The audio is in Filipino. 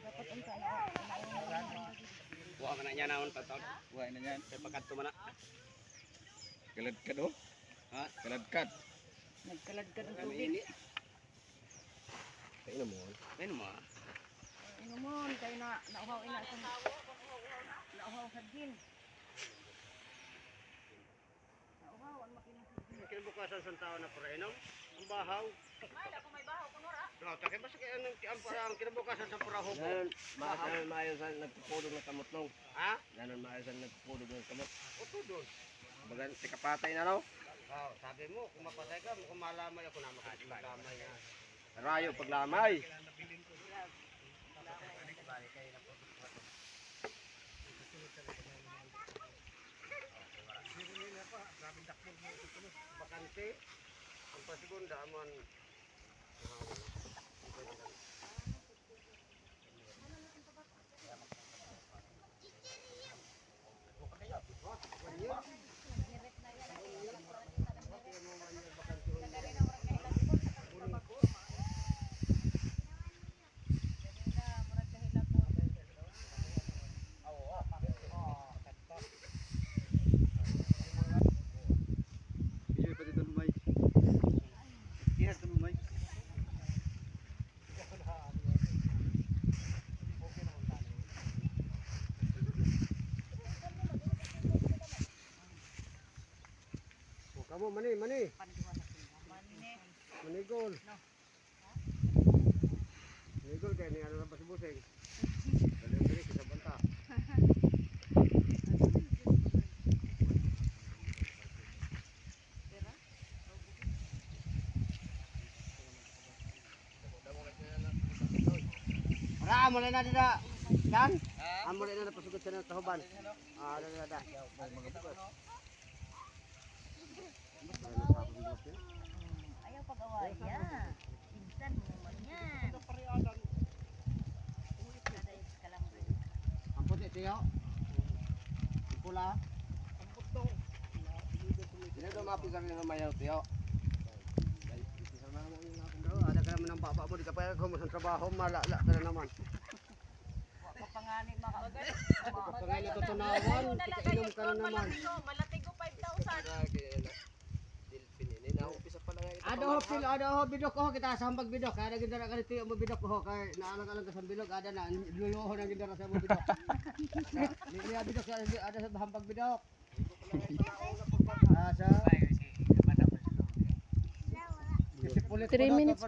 Dapat ang sana. Buha ka na niya naon patawd. Buhay na yan. Kay pagkadto man na. Kaladkad oh. Ha? Kaladkad. Nagkalad-kad ang Kami tubig. ini. Kay mo. Kay mo. Inumon kay na nauhaw ina sa nauhaw sa din. Nauhaw ang makinig sa din. Kinabukasan sa tao na para inom. Ang bahaw. Ay, ako may bahaw kuno ra. Takay basta kay anong ang kinabukasan sa puraho ko. Nanon maayo sa nagpupudog ng kamot nung. Ha? Nanon maayo sa nagpupudog ng kamot. Oto doon. Bagan tikapatay na raw. Oh, sabi mo kung mapatay ka, kung malamay ako na makakamalamay na. Rayo paglamay. Bakante. Ang pasigunda man. Iyo pa dito lumay. Iya ka lumay. Kamu mani. Manigol. Manigol kaya ni ano pa si Buseng. Dali kita banta. Ra mo na dida. Dan? Amo na napasugod sa ng tahuban. Ah, dada. Ayaw pag-awaya. Insan mo naman yan. Ang puti tiyo. Ang pula. Sino daw mapisan ng mayaw tiyo? Ada ka naman ng baba mo, di ka pa kung sa trabaho, malala ka na naman. Papangani makaagad. Kapag ngayon natutunawan, inom ka na naman. Malati ko 5,000. Pininin na umpisa pa lang ito. Ada ho, bidok ko, kita sambag bidok. Kaya nagindara ka nito yung bidok ko, kaya naalang-alang ka sa bilog, ada na, luluho ng gindara sa bidok. Niya bidok, ada sa hambag bidok. Asa? 3 minutes